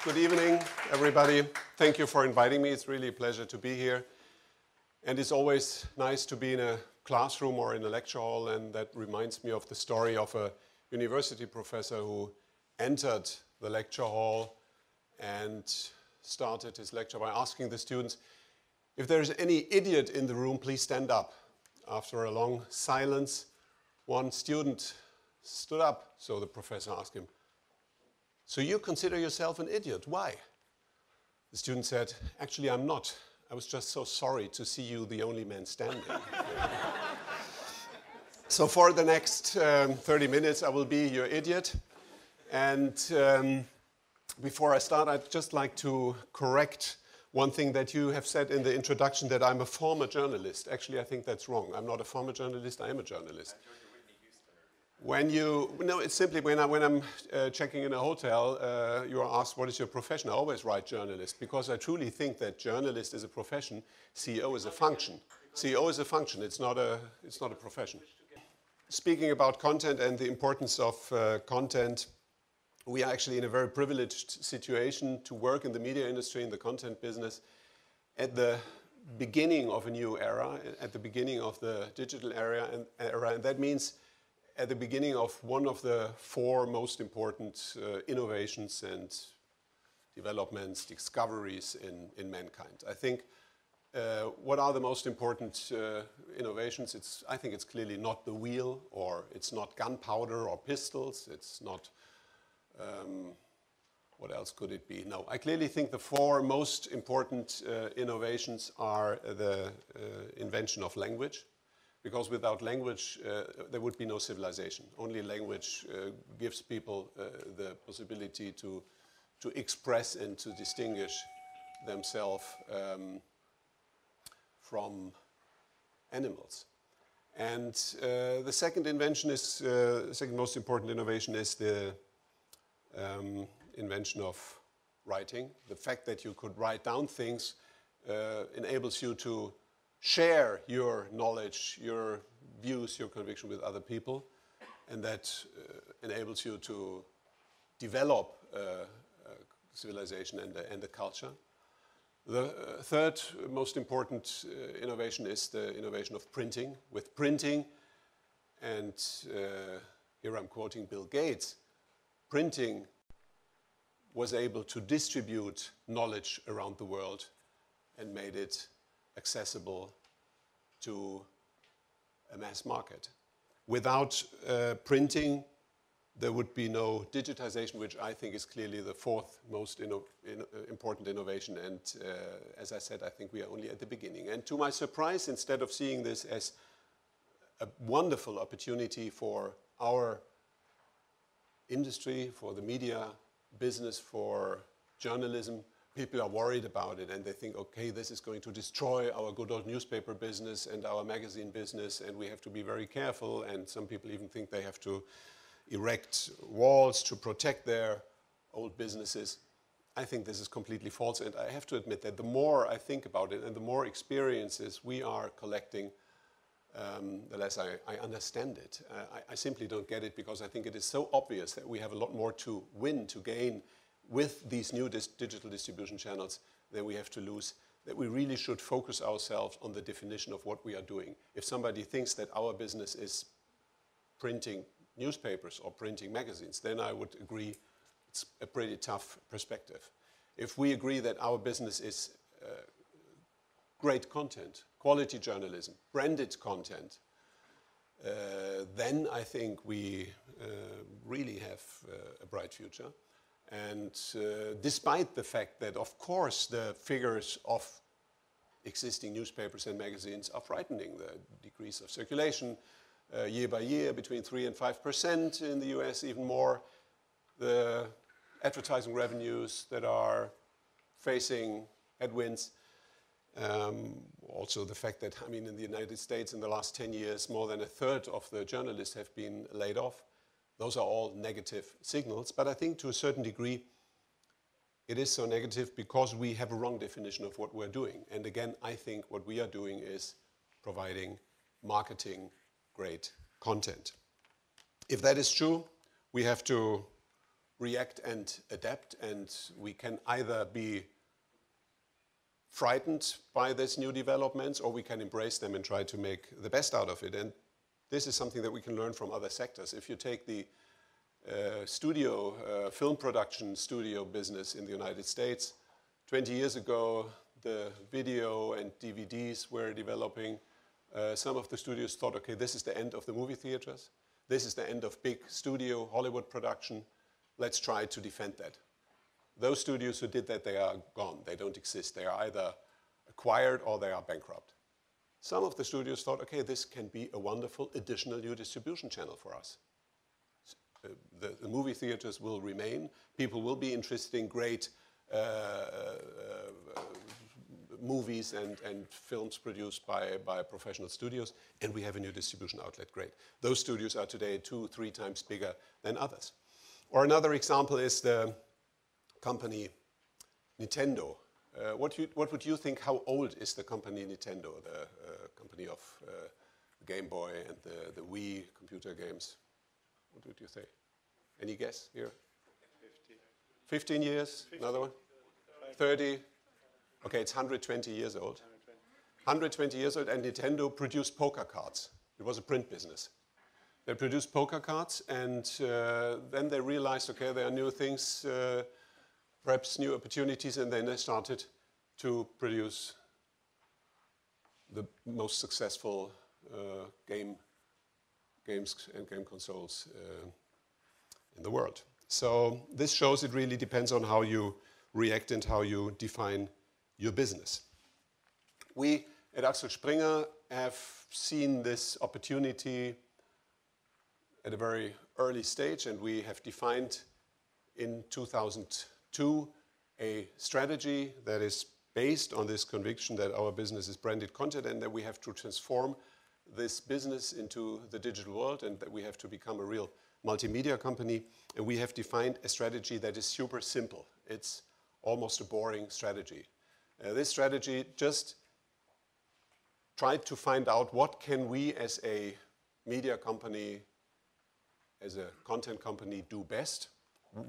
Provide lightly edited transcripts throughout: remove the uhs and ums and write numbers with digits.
Good evening, everybody. Thank you for inviting me. It's really a pleasure to be here. And it's always nice to be in a classroom or in a lecture hall, and that reminds me of the story of a university professor who entered the lecture hall and started his lecture by asking the students, if there's any idiot in the room, please stand up. After a long silence, one student stood up, so the professor asked him, "So you consider yourself an idiot, why?" The student said, "Actually, I'm not. I was just so sorry to see you the only man standing." So for the next 30 minutes, I will be your idiot. And before I start, I'd just like to correct one thing that you have said in the introduction, that I'm a former journalist. Actually, I think that's wrong. I'm not a former journalist, I am a journalist. It's simply when I'm checking in a hotel, you are asked, what is your profession? I always write journalist, because I truly think that journalist is a profession, CEO is a function. CEO is a function, it's not a profession. Speaking about content and the importance of content, we are actually in a very privileged situation to work in the media industry, in the content business, at the beginning of a new era, at the beginning of the digital era, and that means at the beginning of one of the four most important innovations and developments, discoveries in mankind. I think what are the most important innovations? I think it's clearly not the wheel, or it's not gunpowder or pistols, it's not, what else could it be? No, I clearly think the four most important innovations are the invention of language, because without language there would be no civilization. Only language gives people the possibility to express and to distinguish themselves from animals. And the second invention is, the second most important innovation is the invention of writing. The fact that you could write down things enables you to share your knowledge, your views, your conviction with other people, and that enables you to develop civilization and a culture. The third most important innovation is the innovation of printing. With printing, and here I'm quoting Bill Gates, printing was able to distribute knowledge around the world and made it accessible to a mass market. Without printing, there would be no digitization, which I think is clearly the fourth most important innovation. And as I said, I think we are only at the beginning. And to my surprise, instead of seeing this as a wonderful opportunity for our industry, for the media business, for journalism, people are worried about it, and they think, okay, this is going to destroy our good old newspaper business and our magazine business, and we have to be very careful. And some people even think they have to erect walls to protect their old businesses. I think this is completely false, and I have to admit that the more I think about it and the more experiences we are collecting, the less I understand it. I simply don't get it, because I think it is so obvious that we have a lot more to win, to gain with these new digital distribution channels than we have to lose, that we really should focus ourselves on the definition of what we are doing. If somebody thinks that our business is printing newspapers or printing magazines, then I would agree it's a pretty tough perspective. If we agree that our business is great content, quality journalism, branded content, then I think we really have a bright future. And despite the fact that, of course, the figures of existing newspapers and magazines are frightening, the decrease of circulation year by year between 3% and 5%, in the US even more, the advertising revenues that are facing headwinds, also the fact that, I mean, in the United States in the last 10 years, more than a third of the journalists have been laid off. Those are all negative signals, but I think to a certain degree it is so negative because we have a wrong definition of what we're doing. And again, I think what we are doing is providing marketing great content. If that is true, we have to react and adapt, and we can either be frightened by these new developments, or we can embrace them and try to make the best out of it. And this is something that we can learn from other sectors. If you take the film production studio business in the United States, 20 years ago, the video and DVDs were developing. Some of the studios thought, okay, this is the end of the movie theaters. This is the end of big studio Hollywood production. Let's try to defend that. Those studios who did that, they are gone. They don't exist. They are either acquired or they are bankrupt. Some of the studios thought, okay, this can be a wonderful additional new distribution channel for us. The movie theaters will remain. People will be interested in great movies and films produced by professional studios, and we have a new distribution outlet. Great. Those studios are today 2-3 times bigger than others. Or another example is the company Nintendo. What would you think, how old is the company Nintendo, the company of the Game Boy and the Wii computer games? What would you say? Any guess here? 15 years? 50. Another one? 30? Okay, it's 120 years old. 120 years old, and Nintendo produced poker cards. It was a print business. They produced poker cards, and then they realized, okay, there are new things, perhaps new opportunities, and then they started to produce the most successful games and game consoles in the world. So this shows it really depends on how you react and how you define your business. We at Axel Springer have seen this opportunity at a very early stage, and we have defined in 2002 a strategy that is based on this conviction that our business is branded content and that we have to transform this business into the digital world and that we have to become a real multimedia company. And we have defined a strategy that is super simple. It's almost a boring strategy. This strategy just tried to find out what can we as a media company, as a content company do best.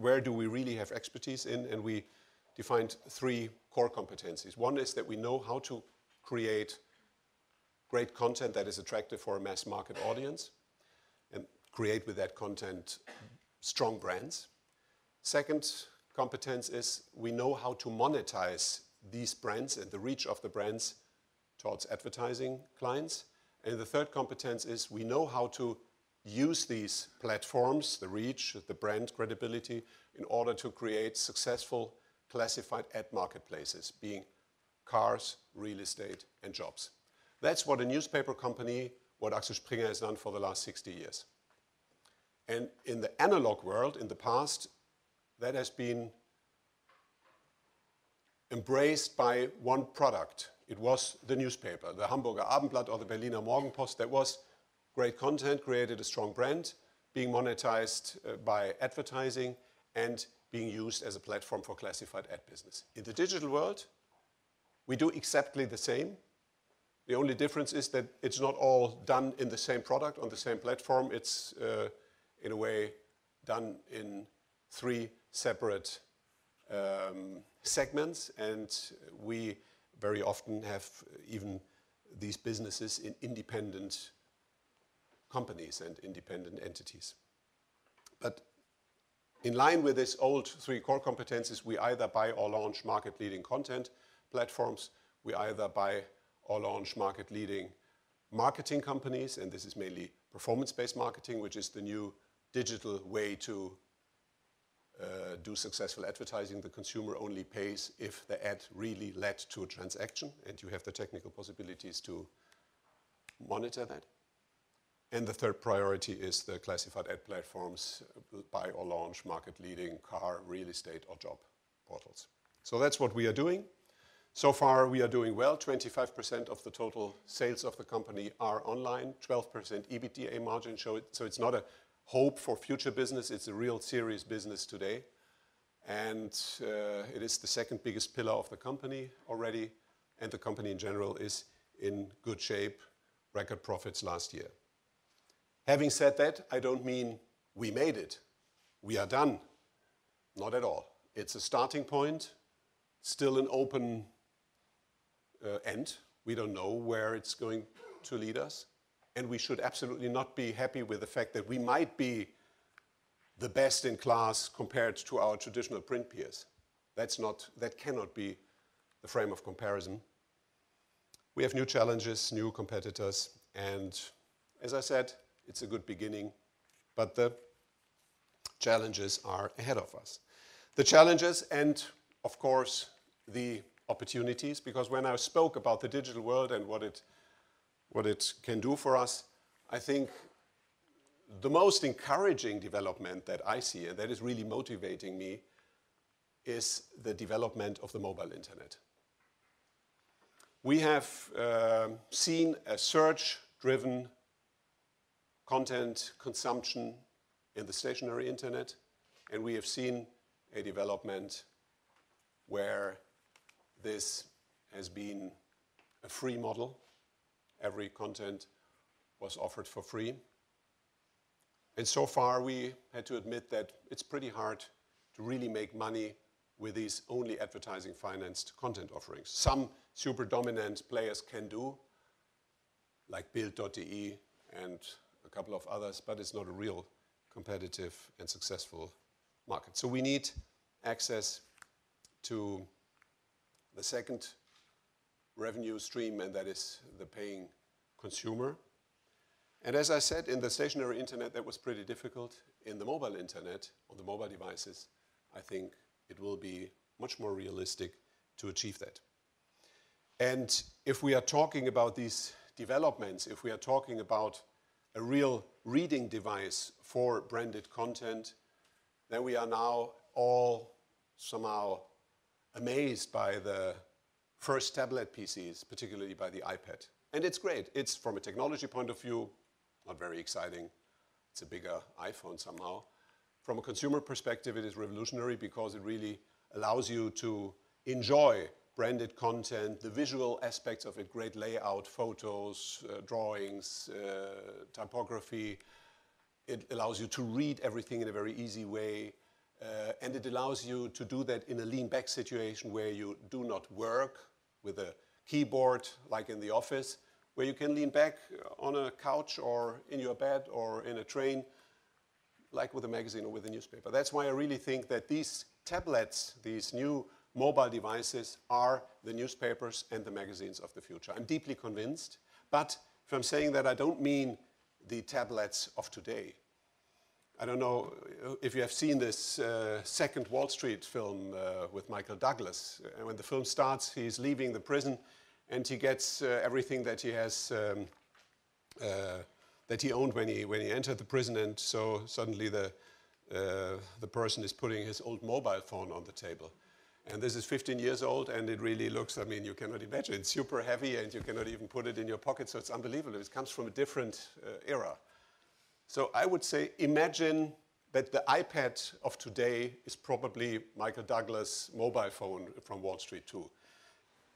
Where do we really have expertise in? And we defined 3 core competencies. One is that we know how to create great content that is attractive for a mass market audience and create with that content strong brands. Second competence is we know how to monetize these brands and the reach of the brands towards advertising clients. And the third competence is we know how to use these platforms, the reach, the brand credibility, in order to create successful classified ad marketplaces, being cars, real estate, and jobs. That's what a newspaper company, what Axel Springer has done for the last 60 years. And in the analog world, in the past, that has been embraced by one product. It was the newspaper, the Hamburger Abendblatt or the Berliner Morgenpost. That was great content, created a strong brand, being monetized by advertising and being used as a platform for classified ad business. In the digital world, we do exactly the same. The only difference is that it's not all done in the same product, on the same platform. It's, in a way, done in 3 separate segments, and we very often have even these businesses in independent companies and independent entities. But in line with this old 3 core competencies, we either buy or launch market-leading content platforms, we either buy or launch market-leading marketing companies, and this is mainly performance-based marketing, which is the new digital way to do successful advertising. The consumer only pays if the ad really led to a transaction, and you have the technical possibilities to monitor that. And the third priority is the classified ad platforms, buy or launch market-leading car, real estate, or job portals. So that's what we are doing. So far, we are doing well. 25% of the total sales of the company are online, 12% EBITDA margin. So it's not a hope for future business. It's a real serious business today. And it is the second biggest pillar of the company already. And the company in general is in good shape, record profits last year. Having said that, I don't mean we made it. We are done. Not at all. It's a starting point, still an open end. We don't know where it's going to lead us. And we should absolutely not be happy with the fact that we might be the best in class compared to our traditional print peers. That cannot be the frame of comparison. We have new challenges, new competitors, and as I said, it's a good beginning, but the challenges are ahead of us. The challenges and, of course, the opportunities, because when I spoke about the digital world and what it can do for us, I think the most encouraging development that I see, and that is really motivating me, is the development of the mobile internet. We have seen a search-driven content consumption in the stationary internet, and we have seen a development where this has been a free model. Every content was offered for free. And so far we had to admit that it's pretty hard to really make money with these only advertising financed content offerings. Some super dominant players can do, like Bild.de and a couple of others, but it's not a real competitive and successful market. So we need access to the second revenue stream, and that is the paying consumer. And as I said, in the stationary internet, that was pretty difficult. In the mobile internet, on the mobile devices, I think it will be much more realistic to achieve that. And if we are talking about these developments, if we are talking about a real reading device for branded content, then we are now all somehow amazed by the first tablet PCs, particularly by the iPad. And it's great. It's, from a technology point of view, not very exciting. It's a bigger iPhone somehow. From a consumer perspective, it is revolutionary because it really allows you to enjoy branded content, the visual aspects of it, great layout, photos, drawings, typography. It allows you to read everything in a very easy way. And it allows you to do that in a lean back situation where you do not work with a keyboard like in the office, where you can lean back on a couch or in your bed or in a train, like with a magazine or with a newspaper. That's why I really think that these tablets, these new mobile devices, are the newspapers and the magazines of the future. I'm deeply convinced, but if I'm saying that, I don't mean the tablets of today. I don't know if you have seen this second Wall Street film with Michael Douglas. When the film starts, he's leaving the prison and he gets everything that he has, that he owned when he entered the prison, and so suddenly the person is putting his old mobile phone on the table. And this is 15 years old, and it really looks, I mean, you cannot imagine. It's super heavy, and you cannot even put it in your pocket, so it's unbelievable. It comes from a different era. So I would say, imagine that the iPad of today is probably Michael Douglas' mobile phone from Wall Street 2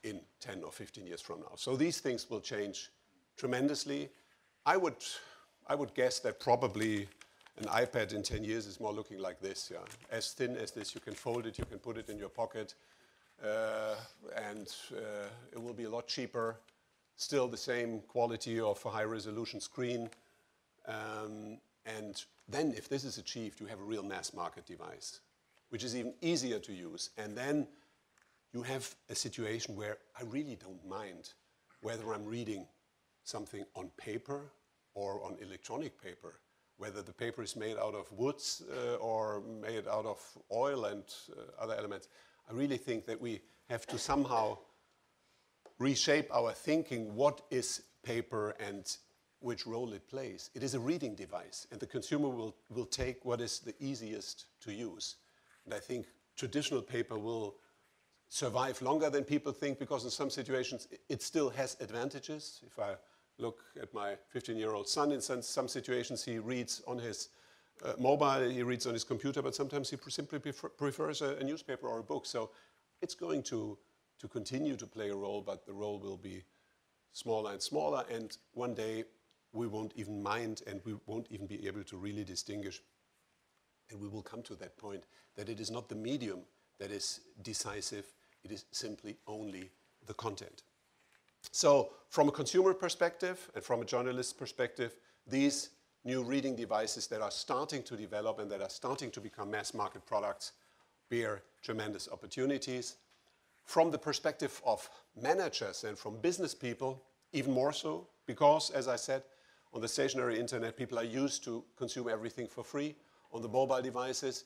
in 10 or 15 years from now. So these things will change tremendously. I would guess that probably an iPad in 10 years is more looking like this, yeah. As thin as this, you can fold it, you can put it in your pocket, and it will be a lot cheaper. Still the same quality of a high-resolution screen. And then if this is achieved, you have a real mass market device, which is even easier to use. And then you have a situation where I really don't mind whether I'm reading something on paper or on electronic paper, whether the paper is made out of woods or made out of oil and other elements. I really think that we have to somehow reshape our thinking. What is paper and which role it plays? It is a reading device, and the consumer will take what is the easiest to use. And I think traditional paper will survive longer than people think, because in some situations it still has advantages. If I look at my 15-year-old son, in some situations he reads on his mobile, he reads on his computer, but sometimes he simply prefers a newspaper or a book. So it's going to continue to play a role, but the role will be smaller and smaller, and one day we won't even mind, and we won't even be able to really distinguish and we will come to that point, that it is not the medium that is decisive, it is simply only the content. So from a consumer perspective and from a journalist perspective, these new reading devices that are starting to develop and that are starting to become mass market products bear tremendous opportunities. From the perspective of managers and from business people, even more so, because, as I said, on the stationary internet, people are used to consume everything for free. On the mobile devices,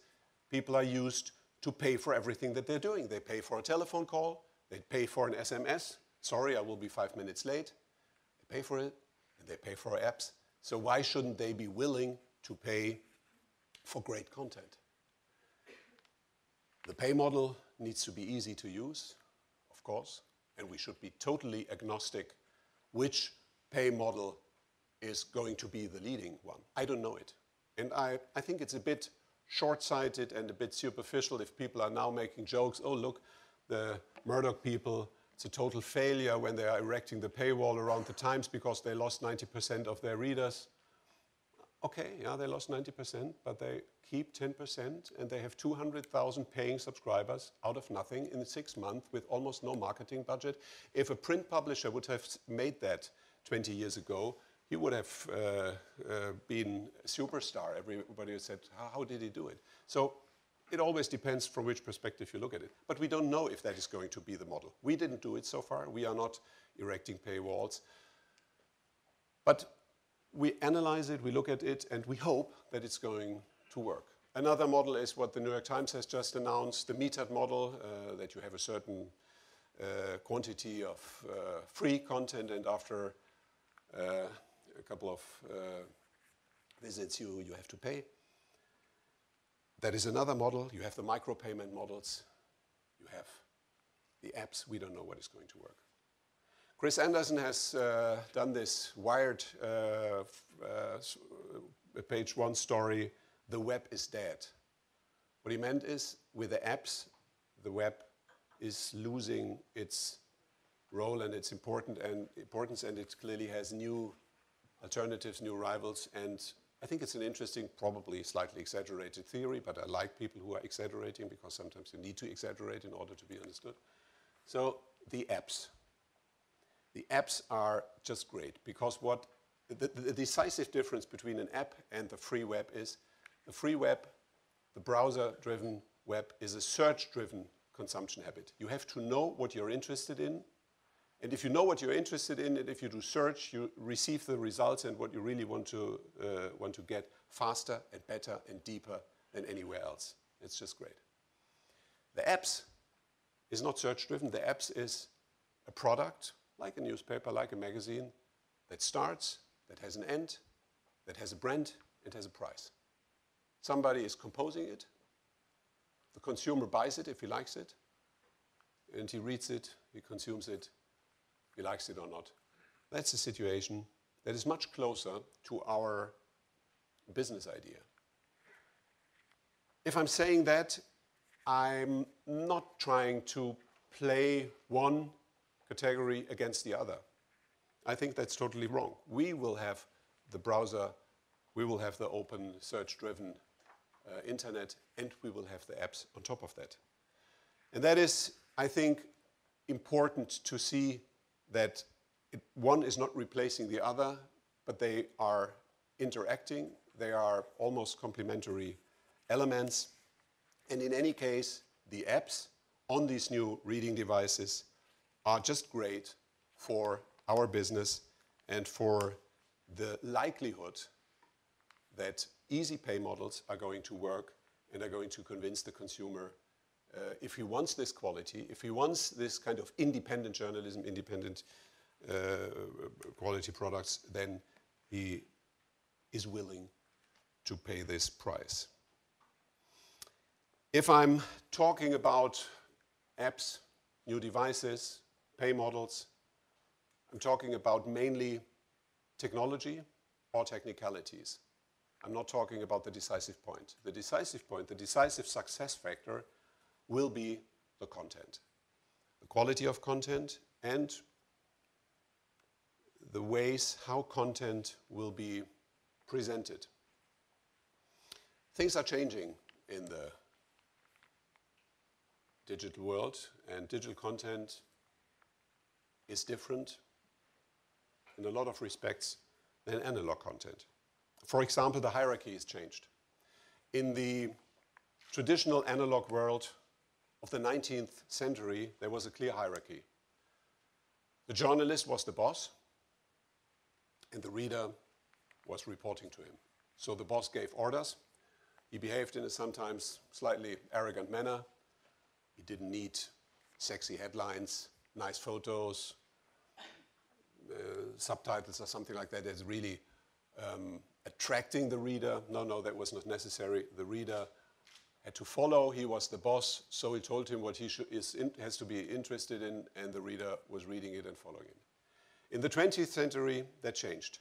people are used to pay for everything that they're doing. They pay for a telephone call, they pay for an SMS. Sorry, I will be 5 minutes late. They pay for it, and they pay for apps. So why shouldn't they be willing to pay for great content? The pay model needs to be easy to use, of course, and we should be totally agnostic which pay model is going to be the leading one. I don't know it. And I think it's a bit short-sighted and a bit superficial if people are now making jokes, oh, look, the Murdoch people, it's a total failure when they are erecting the paywall around the Times because they lost 90% of their readers. Okay, yeah, they lost 90%, but they keep 10% and they have 200,000 paying subscribers out of nothing in 6 months with almost no marketing budget. If a print publisher would have made that 20 years ago, he would have been a superstar. Everybody said, how did he do it? So it always depends from which perspective you look at it. But we don't know if that is going to be the model. We didn't do it so far. We are not erecting paywalls. But we analyze it, we look at it, and we hope that it's going to work. Another model is what the New York Times has just announced, the metered model, that you have a certain quantity of free content, and after a couple of visits you have to pay. That is another model. You have the micropayment models. You have the apps. We don't know what is going to work. Chris Anderson has done this Wired page 1 story, "The web is dead." What he meant is, with the apps, the web is losing its role and its importance, and it clearly has new alternatives, new rivals, and I think it's an interesting, probably slightly exaggerated theory, but I like people who are exaggerating because sometimes you need to exaggerate in order to be understood. So the apps. The apps are just great because what the decisive difference between an app and the free web is the free web, the browser-driven web, is a search-driven consumption habit. You have to know what you're interested in, and if you know what you're interested in, and if you do search, you receive the results and what you really want to get faster and better and deeper than anywhere else. It's just great. The apps is not search-driven. The apps is a product, like a newspaper, like a magazine, that starts, that has an end, that has a brand, and has a price. Somebody is composing it. The consumer buys it if he likes it, and he reads it, he consumes it, he likes it or not. That's a situation that is much closer to our business idea. If I'm saying that, I'm not trying to play one category against the other. I think that's totally wrong. We will have the browser, we will have the open search-driven internet, and we will have the apps on top of that. And that is, I think, important to see that one is not replacing the other, but they are interacting. They are almost complementary elements. And in any case, the apps on these new reading devices are just great for our business and for the likelihood that easy pay models are going to work and are going to convince the consumer if he wants this quality, if he wants this kind of independent journalism, independent quality products, then he is willing to pay this price. If I'm talking about apps, new devices, pay models, I'm talking about mainly technology or technicalities. I'm not talking about the decisive point. The decisive point, the decisive success factor will be the content, the quality of content, and the ways how content will be presented. Things are changing in the digital world, and digital content is different in a lot of respects than analog content. For example, the hierarchy has changed. In the traditional analog world of the 19th century, there was a clear hierarchy. The journalist was the boss, and the reader was reporting to him. So the boss gave orders. He behaved in a sometimes slightly arrogant manner. He didn't need sexy headlines, nice photos, subtitles or something like that. That's really attracting the reader. No, that was not necessary. The reader had to follow. He was the boss, so he told him what he has to be interested in, and the reader was reading it and following it. In the 20th century, that changed.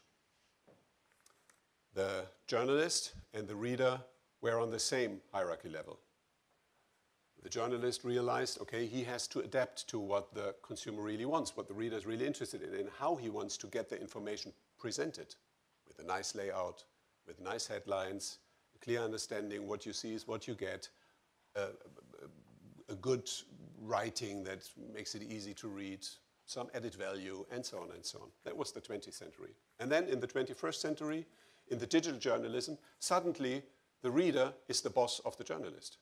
The journalist and the reader were on the same hierarchy level. The journalist realized, okay, he has to adapt to what the consumer really wants, what the reader is really interested in, and how he wants to get the information presented with a nice layout, with nice headlines, a clear understanding, what you see is what you get, a good writing that makes it easy to read, some added value, and so on and so on. That was the 20th century. And then in the 21st century, in the digital journalism, suddenly the reader is the boss of the journalist.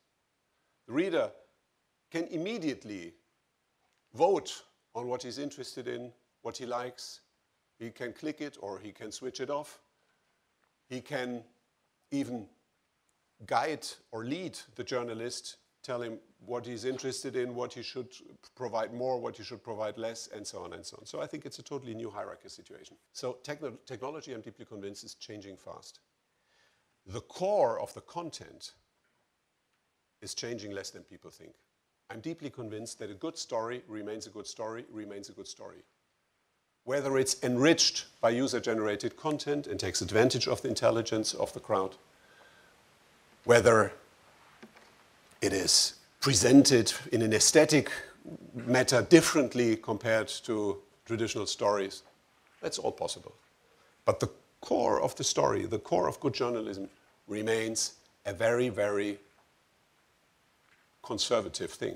The reader can immediately vote on what he's interested in, what he likes. He can click it or he can switch it off. He can even guide or lead the journalist, tell him what he's interested in, what he should provide more, what he should provide less, and so on and so on. So I think it's a totally new hierarchy situation. So technology, I'm deeply convinced, is changing fast. The core of the content is changing less than people think. I'm deeply convinced that a good story remains a good story, remains a good story. Whether it's enriched by user-generated content and takes advantage of the intelligence of the crowd, whether it is presented in an aesthetic matter differently compared to traditional stories, that's all possible. But the core of the story, the core of good journalism, remains a very, very conservative thing.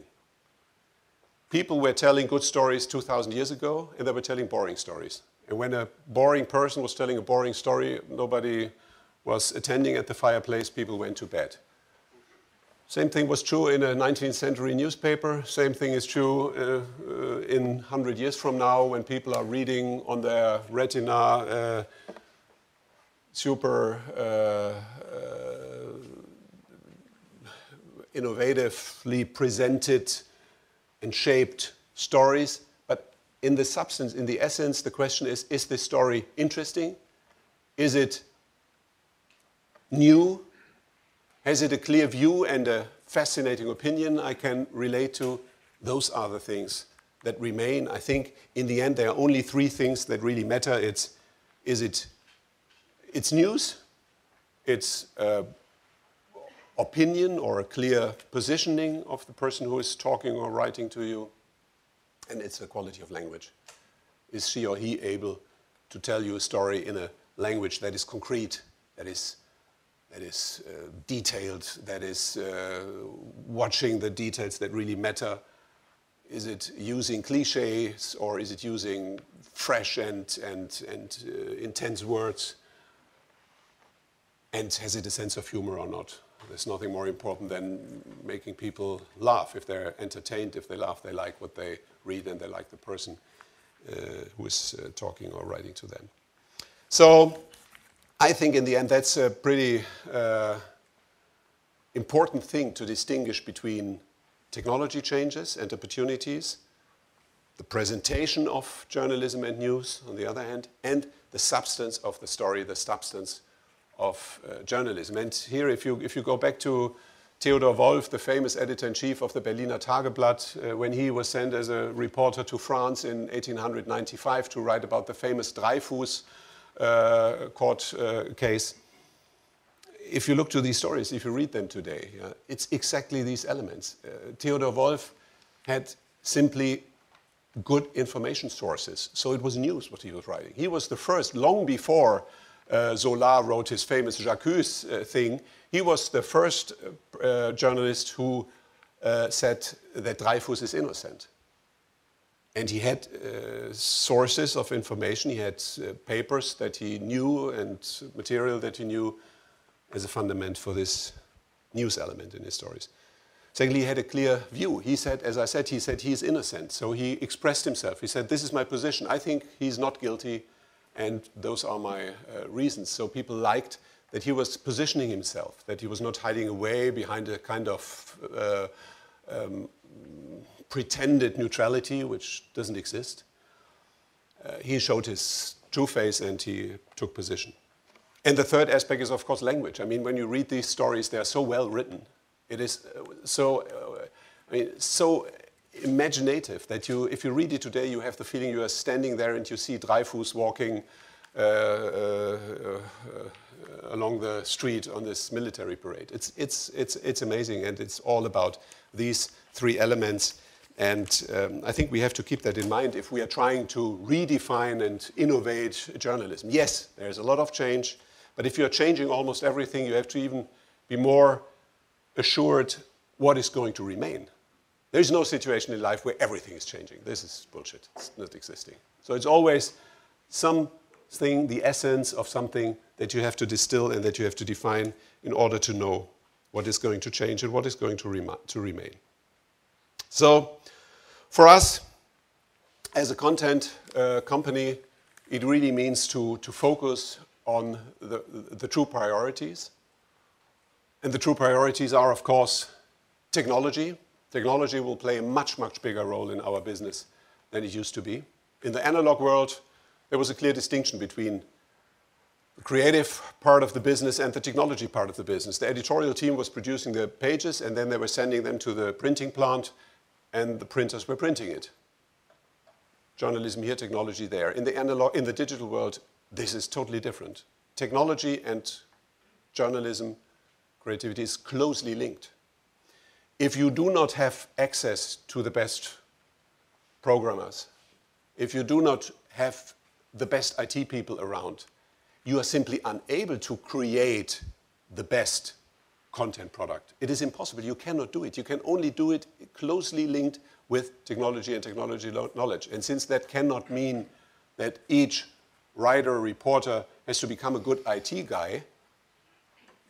People were telling good stories 2,000 years ago, and they were telling boring stories. And when a boring person was telling a boring story, nobody was attending at the fireplace, people went to bed. Same thing was true in a 19th century newspaper. Same thing is true in 100 years from now when people are reading on their retina super innovatively presented and shaped stories. But in the substance, in the essence, the question is this story interesting? Is it new? Has it a clear view and a fascinating opinion I can relate to? Those are the things that remain. I think in the end there are only three things that really matter. It's news, it's opinion or a clear positioning of the person who is talking or writing to you, and it's the quality of language. Is she or he able to tell you a story in a language that is concrete, that is detailed, that is watching the details that really matter? Is it using cliches or is it using fresh and intense words? And has it a sense of humor or not? There's nothing more important than making people laugh. If they're entertained, if they laugh, they like what they read and they like the person who is talking or writing to them. So I think in the end that's a pretty important thing to distinguish between technology changes and opportunities, the presentation of journalism and news on the other hand, and the substance of the story, the substance of journalism. And here, if you go back to Theodor Wolff, the famous editor-in-chief of the Berliner Tageblatt, when he was sent as a reporter to France in 1895 to write about the famous Dreyfus court case, if you look to these stories, if you read them today, it's exactly these elements. Theodor Wolff had simply good information sources, so it was news what he was writing. He was the first, long before Zola wrote his famous J'accuse thing, he was the first journalist who said that Dreyfus is innocent. And he had sources of information, he had papers that he knew and material that he knew as a fundament for this news element in his stories. Secondly, he had a clear view. He said, as I said, he is innocent. So he expressed himself. He said, this is my position. I think he's not guilty, and those are my reasons. So people liked that he was positioning himself, that he was not hiding away behind a kind of pretended neutrality, which doesn't exist. He showed his true face and he took position. And the third aspect is, of course, language. I mean, when you read these stories, they are so well written. It is so imaginative that if you read it today, you have the feeling you are standing there and you see Dreyfus walking along the street on this military parade. It's amazing, and it's all about these three elements. And I think we have to keep that in mind if we are trying to redefine and innovate journalism. Yes, there's a lot of change, but if you're changing almost everything, you have to even be more assured what is going to remain. There is no situation in life where everything is changing. This is bullshit. It's not existing. So it's always something, the essence of something that you have to distill and that you have to define in order to know what is going to change and what is going to remain. So for us, as a content company, it really means to focus on the true priorities. And the true priorities are, of course, technology. Technology will play a much, much bigger role in our business than it used to be. In the analog world, there was a clear distinction between the creative part of the business and the technology part of the business. The editorial team was producing the pages, and then they were sending them to the printing plant, and the printers were printing it. Journalism here, technology there. In the digital world, this is totally different. Technology and journalism, creativity is closely linked. If you do not have access to the best programmers, if you do not have the best IT people around, you are simply unable to create the best content product. It is impossible. You cannot do it. You can only do it closely linked with technology and technology knowledge. And since that cannot mean that each writer, reporter has to become a good IT guy,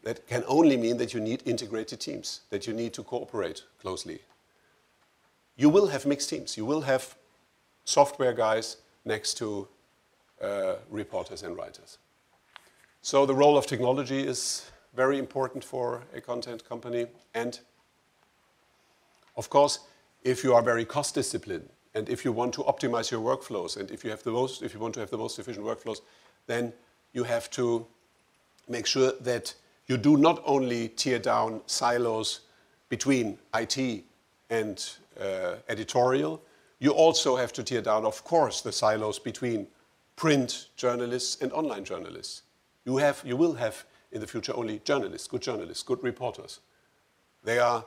that can only mean that you need integrated teams, that you need to cooperate closely. You will have mixed teams. You will have software guys next to reporters and writers. So the role of technology is very important for a content company. And of course, if you are very cost disciplined, and if you want to optimize your workflows, and if you want to have the most efficient workflows, then you have to make sure that you do not only tear down silos between IT and editorial, you also have to tear down, of course, the silos between print journalists and online journalists. You will have in the future only journalists, good reporters. They are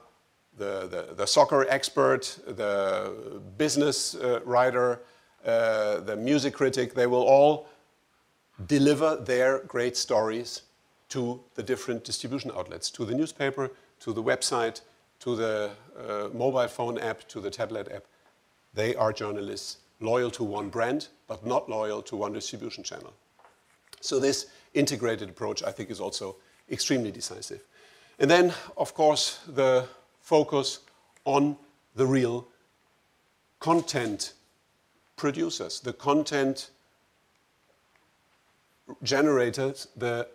the soccer expert, the business writer, the music critic. They will all deliver their great stories to the different distribution outlets, to the newspaper, to the website, to the mobile phone app, to the tablet app. They are journalists loyal to one brand, but not loyal to one distribution channel. So this integrated approach, I think, is also extremely decisive. And then, of course, the focus on the real content producers, the content generators, the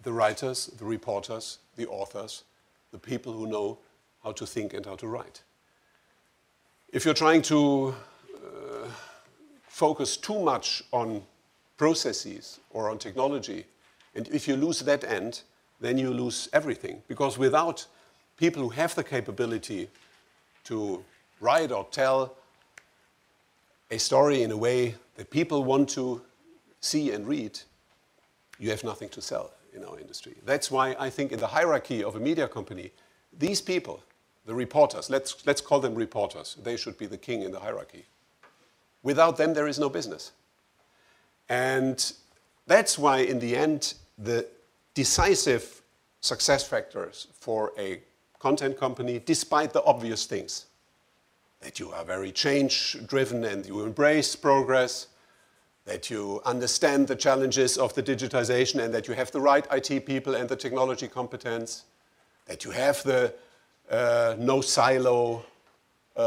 writers, the reporters, the authors, the people who know how to think and how to write. If you're trying to focus too much on processes or on technology, and if you lose that end, then you lose everything. Because without people who have the capability to write or tell a story in a way that people want to see and read, you have nothing to sell in our industry. That's why I think in the hierarchy of a media company, these people, the reporters, let's call them reporters, they should be the king in the hierarchy. Without them, there is no business. And That's why, in the end, the decisive success factors for a content company, despite the obvious things, that you are very change-driven and you embrace progress, that you understand the challenges of the digitization and that you have the right IT people and the technology competence, that you have the no silo,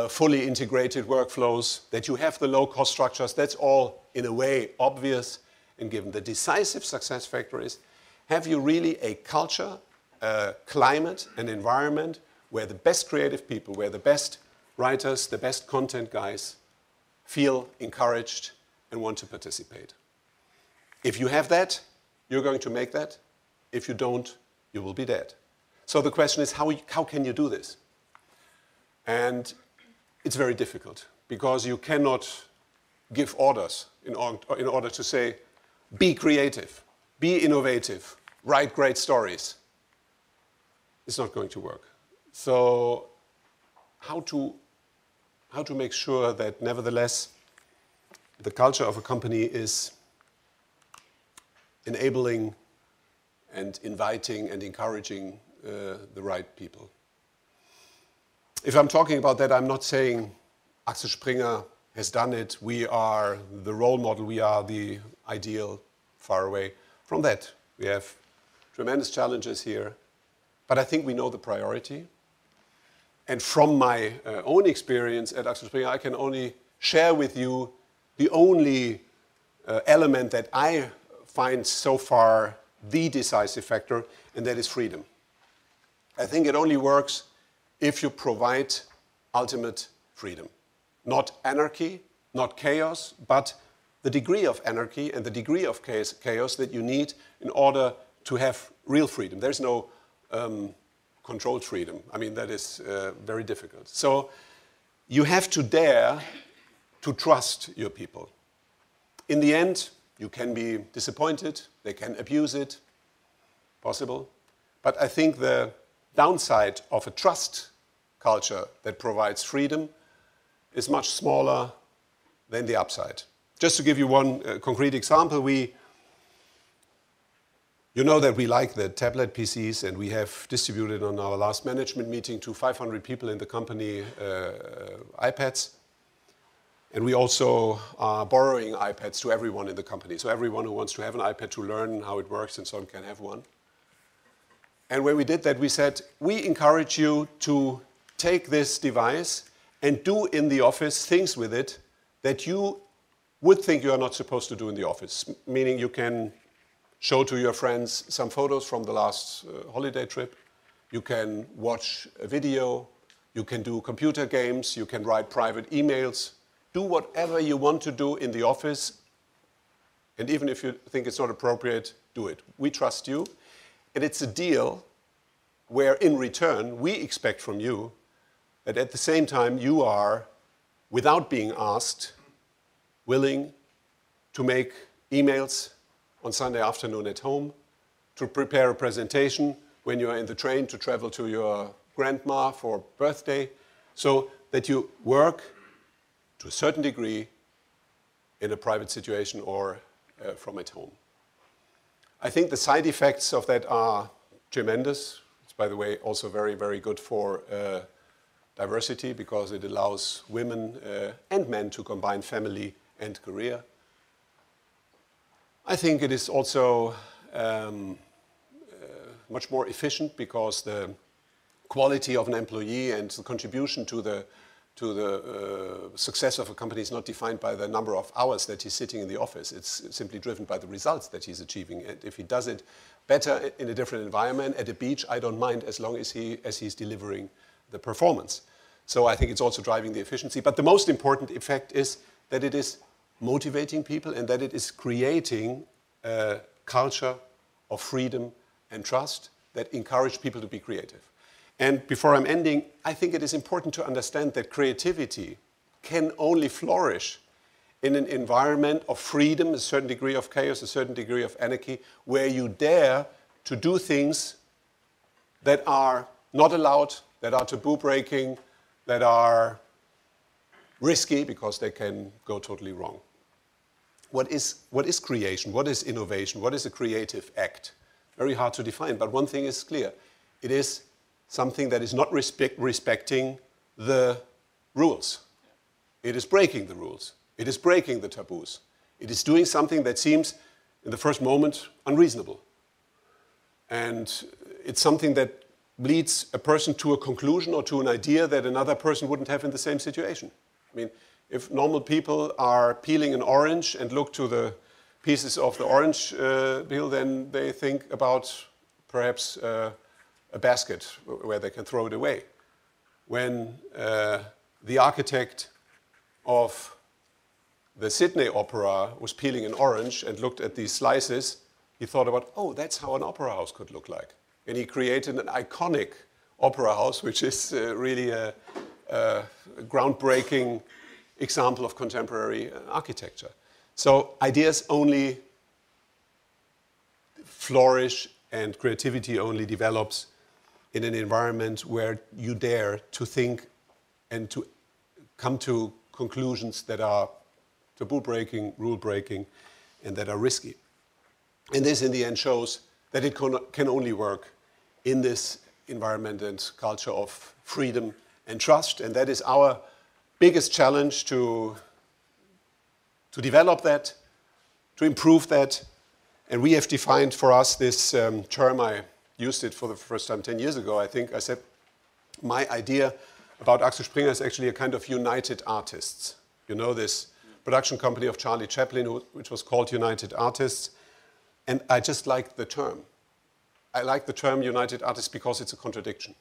fully integrated workflows, that you have the low-cost structures. That's all, in a way, obvious and given. The decisive success factor is, have you really a culture, a climate, an environment where the best creative people, where the best writers, the best content guys feel encouraged and want to participate? If you have that, you're going to make that. If you don't, you will be dead. So the question is, how can you do this? And it's very difficult, because you cannot give orders in order to say, be creative, be innovative, write great stories. It's not going to work. So how to make sure that nevertheless the culture of a company is enabling and inviting and encouraging the right people? If I'm talking about that, I'm not saying Axel Springer has done it, we are the role model, we are the ideal, far away from that. We have tremendous challenges here, but I think we know the priority. And from my own experience at Axel Springer, I can only share with you the only element that I find so far the decisive factor, and that is freedom. I think it only works if you provide ultimate freedom. Not anarchy, not chaos, but the degree of anarchy and the degree of chaos that you need in order to have real freedom. There's no controlled freedom. I mean, that is very difficult. So you have to dare to trust your people. In the end, you can be disappointed, they can abuse it, possible. But I think the downside of a trust culture that provides freedom is much smaller than the upside. Just to give you one concrete example, you know that we like the tablet PCs, and we have distributed on our last management meeting to 500 people in the company iPads. And we also are borrowing iPads to everyone in the company. So everyone who wants to have an iPad to learn how it works and so on can have one. And when we did that, we said, we encourage you to take this device and do in the office things with it that you would think you are not supposed to do in the office. Meaning you can show to your friends some photos from the last holiday trip. You can watch a video. You can do computer games. You can write private emails. Do whatever you want to do in the office. And even if you think it's not appropriate, do it. We trust you. And it's a deal where, in return, we expect from you that at the same time you are, without being asked, willing to make emails on Sunday afternoon at home, to prepare a presentation when you are in the train to travel to your grandma for birthday, so that you work to a certain degree in a private situation or from at home. I think the side effects of that are tremendous. It's, by the way, also very, very good for diversity, because it allows women and men to combine family and career. I think it is also much more efficient, because the quality of an employee and the contribution to the success of a company is not defined by the number of hours that he's sitting in the office. It's simply driven by the results that he's achieving. And if he does it better in a different environment, at a beach, I don't mind, as long as he's delivering the performance. So I think it's also driving the efficiency. But the most important effect is that it is motivating people and that it is creating a culture of freedom and trust that encourage people to be creative. And before I'm ending, I think it is important to understand that creativity can only flourish in an environment of freedom, a certain degree of chaos, a certain degree of anarchy, where you dare to do things that are not allowed, that are taboo-breaking, that are risky because they can go totally wrong. what is creation? What is innovation? What is a creative act? Very hard to define, but one thing is clear. It is something that is not respecting the rules. It is breaking the rules. It is breaking the taboos. It is doing something that seems, in the first moment, unreasonable. And it's something that leads a person to a conclusion or to an idea that another person wouldn't have in the same situation. I mean, if normal people are peeling an orange and look to the pieces of the orange peel, then they think about perhaps a basket where they can throw it away. When the architect of the Sydney Opera was peeling an orange and looked at these slices, he thought about, oh, that's how an opera house could look like. And he created an iconic opera house, which is really a groundbreaking example of contemporary architecture. So ideas only flourish and creativity only develops in an environment where you dare to think and to come to conclusions that are taboo-breaking, rule-breaking, and that are risky. And this, in the end, shows that it can only work in this environment and culture of freedom and trust. And that is our biggest challenge, to develop that, to improve that. And we have defined for us this term. I used it for the first time 10 years ago, I think. I said, my idea about Axel Springer is actually a kind of United Artists. You know, this production company of Charlie Chaplin, which was called United Artists. And I just like the term. I like the term United Artists because it's a contradiction.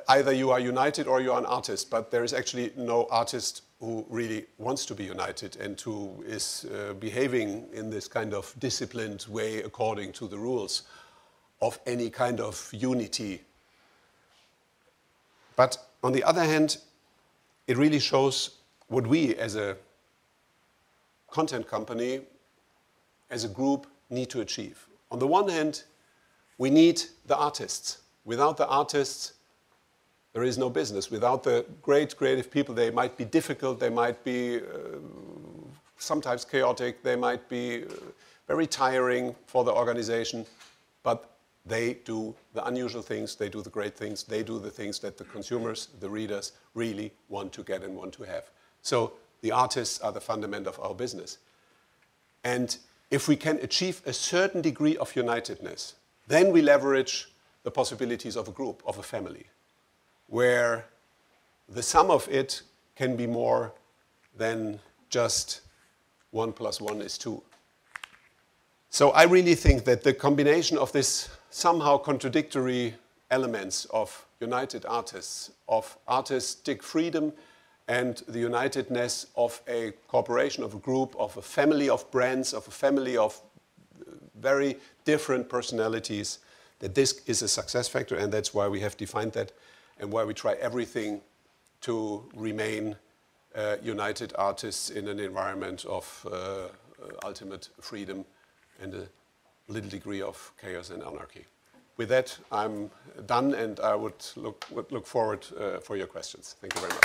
Either you are united or you are an artist, but there is actually no artist who really wants to be united and who is behaving in this kind of disciplined way according to the rules of any kind of unity. But on the other hand, it really shows what we as a content company, as a group, need to achieve. On the one hand, we need the artists. Without the artists, there is no business. Without the great creative people, they might be difficult, they might be sometimes chaotic, they might be very tiring for the organization, but they do the unusual things, they do the great things, they do the things that the consumers, the readers, really want to get and want to have. So the artists are the fundament of our business. And if we can achieve a certain degree of unitedness, then we leverage the possibilities of a group, of a family, where the sum of it can be more than just 1 + 1 = 2. So I really think that the combination of this somehow contradictory elements of united artists, of artistic freedom, and the unitedness of a corporation, of a group, of a family of brands, of a family of very different personalities, that this is a success factor, and that's why we have defined that, and why we try everything to remain united artists in an environment of ultimate freedom and a little degree of chaos and anarchy. With that, I'm done, and I would look forward for your questions. Thank you very much.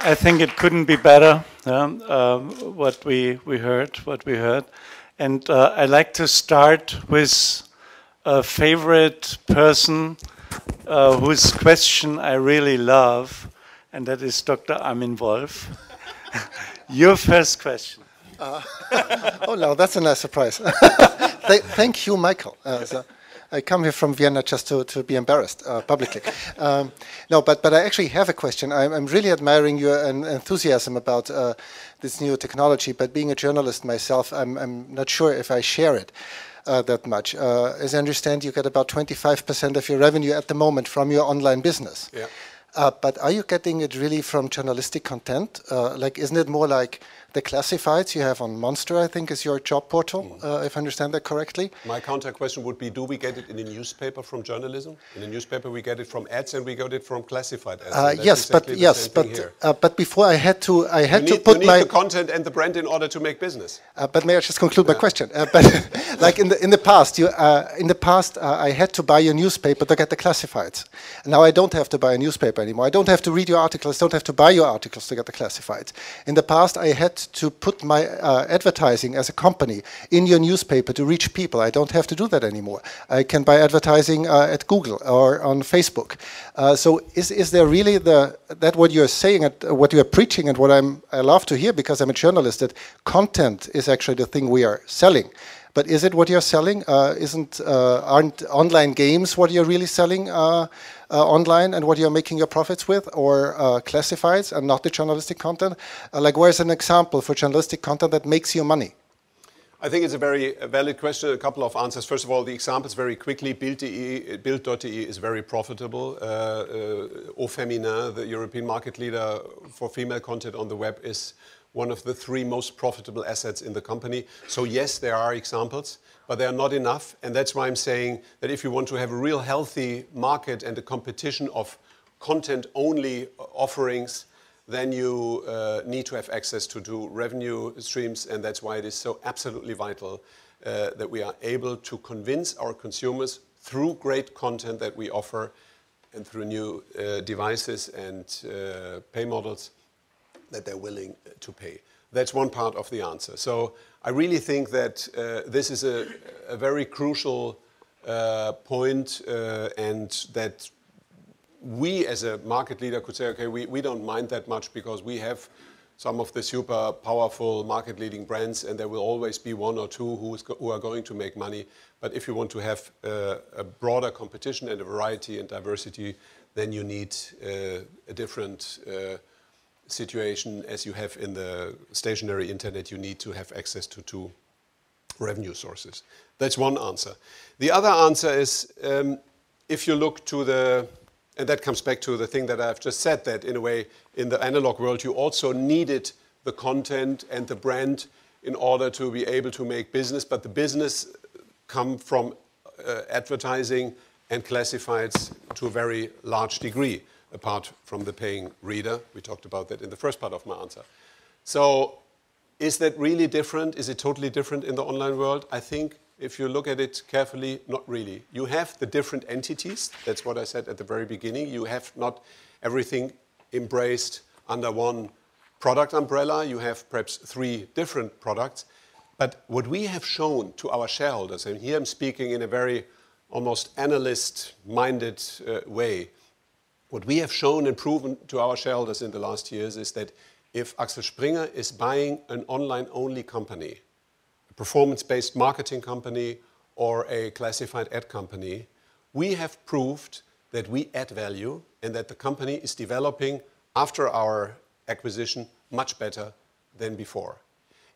I think it couldn't be better, what we heard. And I'd like to start with a favorite person whose question I really love, and that is Dr. Armin Wolf. Your first question. Oh no, that's a nice surprise. Thank you, Michael. I come here from Vienna just to be embarrassed publicly. No, but I actually have a question. I'm really admiring your enthusiasm about this new technology, but being a journalist myself, I'm not sure if I share it that much. As I understand, you get about 25% of your revenue at the moment from your online business. Yeah. But are you getting it really from journalistic content? Like, isn't it more like the classifieds you have on Monster, I think, is your job portal, if I understand that correctly. My counter question would be, do we get it in a newspaper from journalism? In a newspaper we get it from ads and we get it from classified ads. Yes, but before I had to put you need the content and the brand in order to make business. But may I just conclude my question? But like in the past, I had to buy a newspaper to get the classifieds. Now I don't have to buy a newspaper anymore. I don't have to read your articles. Don't have to buy your articles to get the classifieds. In the past, I had to put my advertising as a company in your newspaper to reach people. I don't have to do that anymore. I can buy advertising at Google or on Facebook. So is there really that what you're saying, what you're preaching, and what I love to hear because I'm a journalist, that content is actually the thing we are selling. But is it what you're selling? Aren't online games what you're really selling online and what you're making your profits with, or classifieds and not the journalistic content? Like, where's an example for journalistic content that makes you money? I think it's a very valid question. A couple of answers. First of all, the examples very quickly. Bild.de is very profitable. Au Feminin, the European market leader for female content on the web, is one of the 3 most profitable assets in the company. So yes, there are examples, but they are not enough. And that's why I'm saying that if you want to have a real healthy market and a competition of content-only offerings, then you need to have access to revenue streams. And that's why it is so absolutely vital that we are able to convince our consumers through great content that we offer and through new devices and pay models that they're willing to pay. That's one part of the answer. So I really think that this is a very crucial point, and that we as a market leader could say, okay, we don't mind that much because we have some of the super powerful market leading brands, and there will always be 1 or 2 who are going to make money. But if you want to have a broader competition and a variety and diversity, then you need a different situation as you have in the stationary internet. You need to have access to 2 revenue sources. That's one answer. The other answer is if you look to and that comes back to the thing that I've just said, that in a way in the analog world you also needed the content and the brand in order to be able to make business, but the business come from advertising and classifieds to a very large degree, apart from the paying reader. We talked about that in the first part of my answer. So is that really different? Is it totally different in the online world? I think if you look at it carefully, not really. You have the different entities. That's what I said at the very beginning. You have not everything embraced under one product umbrella. You have perhaps 3 different products. But what we have shown to our shareholders, and here I'm speaking in a very almost analyst-minded way, what we have shown and proven to our shareholders in the last years is that if Axel Springer is buying an online-only company, a performance-based marketing company, or a classified ad company, we have proved that we add value and that the company is developing after our acquisition much better than before.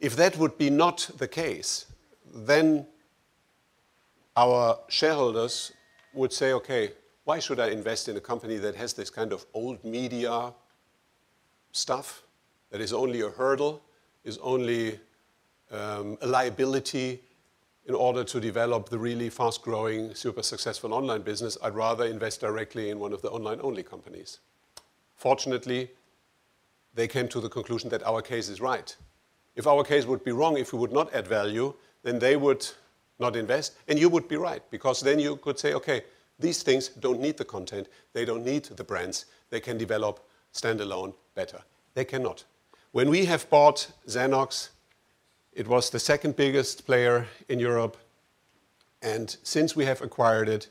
If that would be not the case, then our shareholders would say, okay, why should I invest in a company that has this kind of old media stuff, that is only a hurdle, is only a liability in order to develop the really fast-growing, super successful online business? I'd rather invest directly in one of the online-only companies. Fortunately, they came to the conclusion that our case is right. If our case would be wrong, if we would not add value, then they would not invest, and you would be right, because then you could say, okay, these things don't need the content, they don't need the brands, they can develop standalone better. They cannot. When we have bought Xerox, it was the 2nd biggest player in Europe, and since we have acquired it,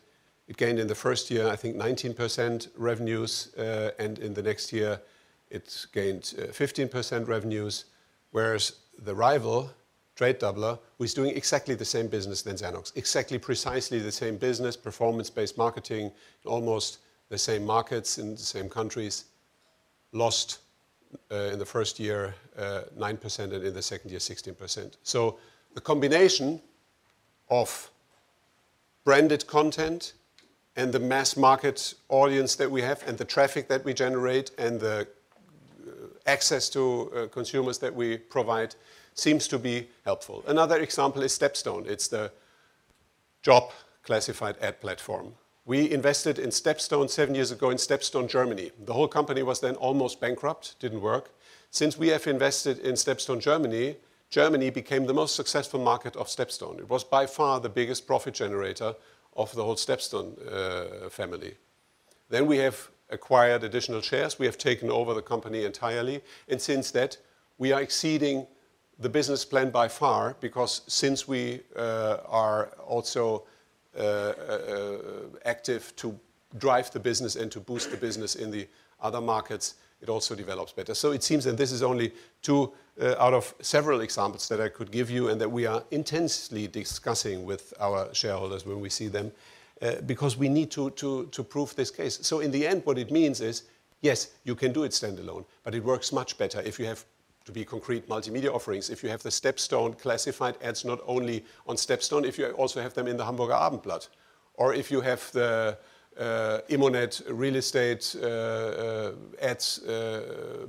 it gained in the first year, I think, 19% revenues, and in the next year, it gained 15% revenues, whereas the rival, Trade Doubler, who is doing exactly the same business than Xerox, exactly precisely the same business, performance-based marketing, almost the same markets in the same countries, lost in the first year 9% and in the second year 16%. So the combination of branded content and the mass market audience that we have and the traffic that we generate and the access to consumers that we provide seems to be helpful. Another example is Stepstone. It's the job classified ad platform. We invested in Stepstone 7 years ago in Stepstone, Germany. The whole company was then almost bankrupt, didn't work. Since we have invested in Stepstone, Germany, Germany became the most successful market of Stepstone. It was by far the biggest profit generator of the whole Stepstone family. Then we have acquired additional shares. We have taken over the company entirely. And since that, we are exceeding the business plan by far, because since we are also active to drive the business and to boost the business in the other markets, it also develops better. So it seems that this is only two out of several examples that I could give you and that we are intensely discussing with our shareholders when we see them, because we need to prove this case. So in the end, what it means is, yes, you can do it standalone, but it works much better if you have, to be concrete, multimedia offerings. If you have the Stepstone classified ads not only on Stepstone, if you also have them in the Hamburger Abendblatt, or if you have the Immonet real estate ads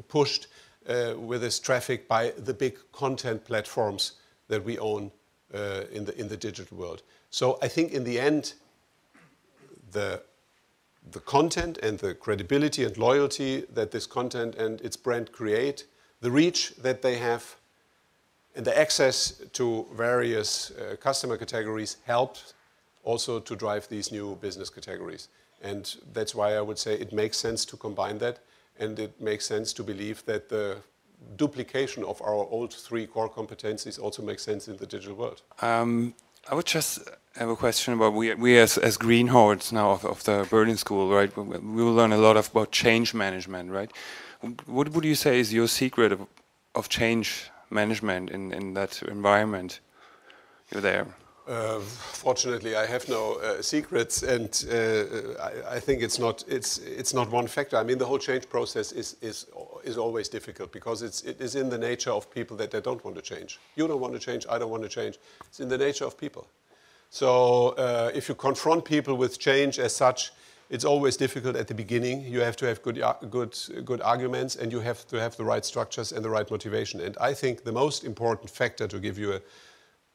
pushed with this traffic by the big content platforms that we own in the digital world. So I think in the end, the content and the credibility and loyalty that this content and its brand create, the reach that they have, and the access to various customer categories helps also to drive these new business categories. And that's why I would say it makes sense to combine that, and it makes sense to believe that the duplication of our old three core competencies also makes sense in the digital world. I would just have a question about we as greenhorns now of the Berlin School, right? We will learn a lot about change management, right? What would you say is your secret of change management in that environment you're there? Fortunately, I have no secrets, and I think it's not one factor. I mean, the whole change process is always difficult because it is in the nature of people that they don't want to change. You don't want to change, I don't want to change. It's in the nature of people. So if you confront people with change as such, it's always difficult at the beginning. You have to have good arguments, and you have to have the right structures and the right motivation. And I think the most important factor, to give you a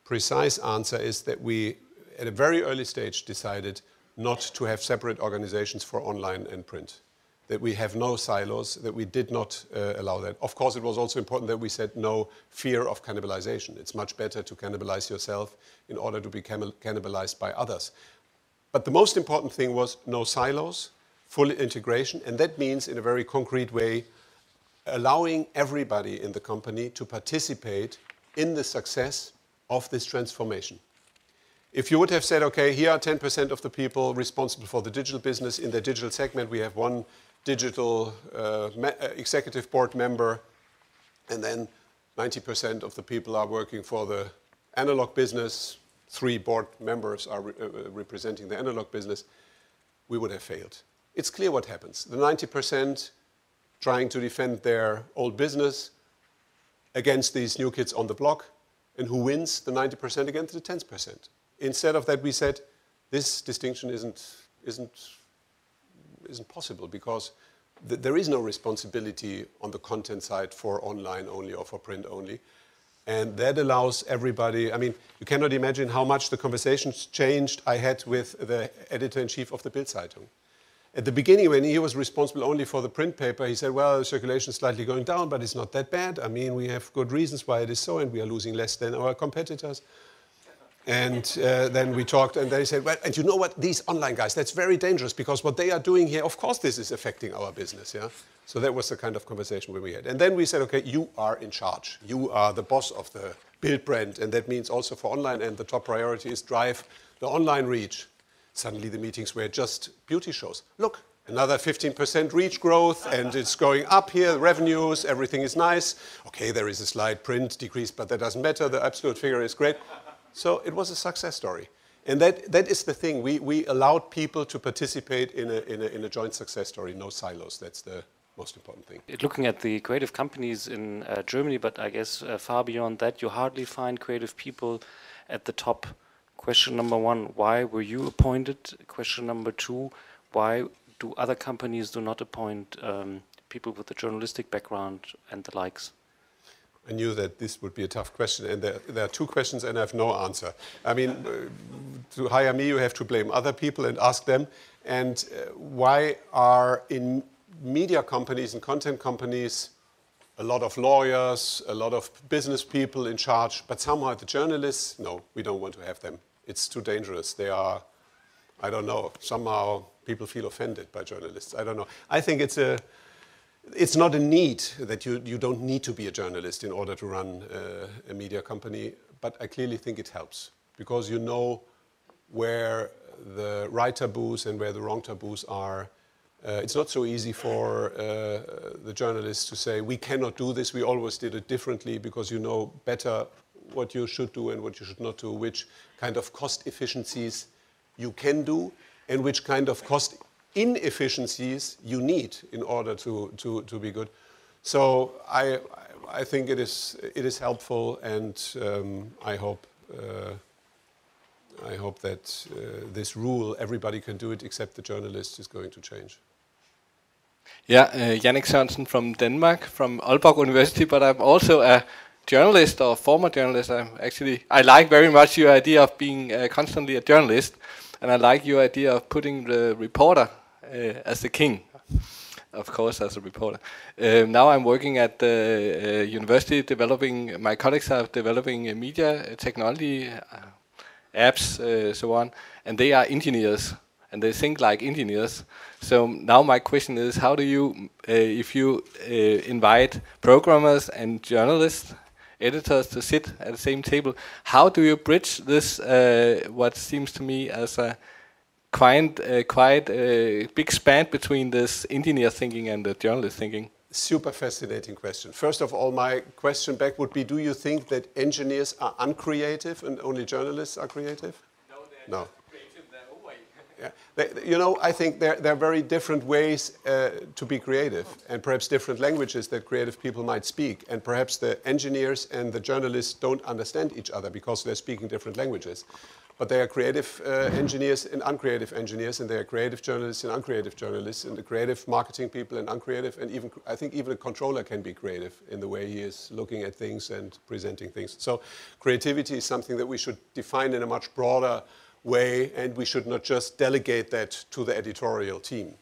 precise answer, is that we, at a very early stage, decided not to have separate organizations for online and print, that we have no silos, that we did not allow that. Of course, it was also important that we said no fear of cannibalization. It's much better to cannibalize yourself in order to be cannibalized by others. But the most important thing was no silos, full integration, and that means, in a very concrete way, allowing everybody in the company to participate in the success of this transformation. If you would have said, okay, here are 10% of the people responsible for the digital business in the digital segment, we have one digital executive board member, and then 90% of the people are working for the analog business, 3 board members are representing the analog business, we would have failed. It's clear what happens. The 90% trying to defend their old business against these new kids on the block, and who wins? The 90% against the 10%. Instead of that, we said this distinction isn't possible, because there is no responsibility on the content side for online only or for print only. And that allows everybody, I mean, you cannot imagine how much the conversations changed I had with the editor-in-chief of the Bild-Zeitung. At the beginning, when he was responsible only for the print paper, he said, well, circulation is slightly going down, but it's not that bad. I mean, we have good reasons why it is so, and we are losing less than our competitors. And then we talked, and they said, well, and you know what, these online guys, that's very dangerous, because what they are doing here, of course this is affecting our business, yeah? So that was the kind of conversation we had. And then we said, okay, you are in charge. You are the boss of the Bild brand, and that means also for online, and the top priority is drive the online reach. Suddenly the meetings were just beauty shows. Look, another 15% reach growth, and it's going up here, revenues, everything is nice. Okay, there is a slight print decrease, but that doesn't matter, the absolute figure is great. So it was a success story. And that is the thing. We allowed people to participate in a joint success story, no silos. That's the most important thing. Looking at the creative companies in Germany, but I guess far beyond that, you hardly find creative people at the top. Question number 1, why were you appointed? Question number 2, why do other companies do not appoint people with a journalistic background and the likes? I knew that this would be a tough question, and there are two questions and I have no answer. I mean, to hire me, you have to blame other people and ask them. And why are in media companies and content companies a lot of lawyers, a lot of business people in charge, but somehow the journalists, no, we don't want to have them. It's too dangerous. They are, I don't know, somehow people feel offended by journalists. I don't know. I think it's not a need that you don't need to be a journalist in order to run a media company, but I clearly think it helps because you know where the right taboos and where the wrong taboos are. It's not so easy for the journalists to say, we cannot do this, we always did it differently, because you know better what you should do and what you should not do, which kind of cost efficiencies you can do, and which kind of cost inefficiencies you need in order to be good. So I think it is helpful, and I hope that this rule, everybody can do it except the journalist, is going to change. Yeah, Jannik Sørensen from Denmark, from Aalborg University, but I'm also a journalist or former journalist. I like very much your idea of being constantly a journalist, and I like your idea of putting the reporter as the king, of course, as a reporter. Now I'm working at the university my colleagues are developing media technology, apps, so on, and they are engineers, and they think like engineers. So now my question is, how do you, if you invite programmers and journalists, editors to sit at the same table, how do you bridge this, what seems to me as a quite big span between this engineer thinking and the journalist thinking? Super fascinating question. First of all, my question back would be, do you think that engineers are uncreative and only journalists are creative? No, they're no. creative their own way. Yeah. You know, I think there are very different ways to be creative, and perhaps different languages that creative people might speak, and perhaps the engineers and the journalists don't understand each other because they're speaking different languages. But they are creative engineers and uncreative engineers, and they are creative journalists and uncreative journalists, and the creative marketing people and uncreative, and even I think even a controller can be creative in the way he is looking at things and presenting things. So creativity is something that we should define in a much broader way, and we should not just delegate that to the editorial team.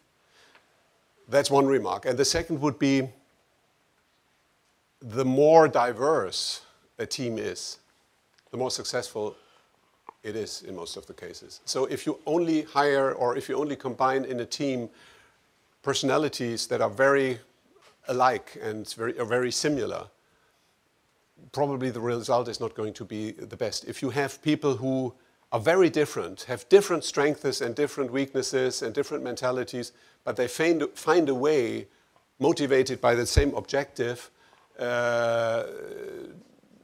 That's one remark. And the second would be, the more diverse a team is, the more successful it is in most of the cases. So if you only hire, or if you only combine in a team personalities that are very alike and very similar, probably the result is not going to be the best. If you have people who are very different, have different strengths and different weaknesses and different mentalities, but they find a way, motivated by the same objective,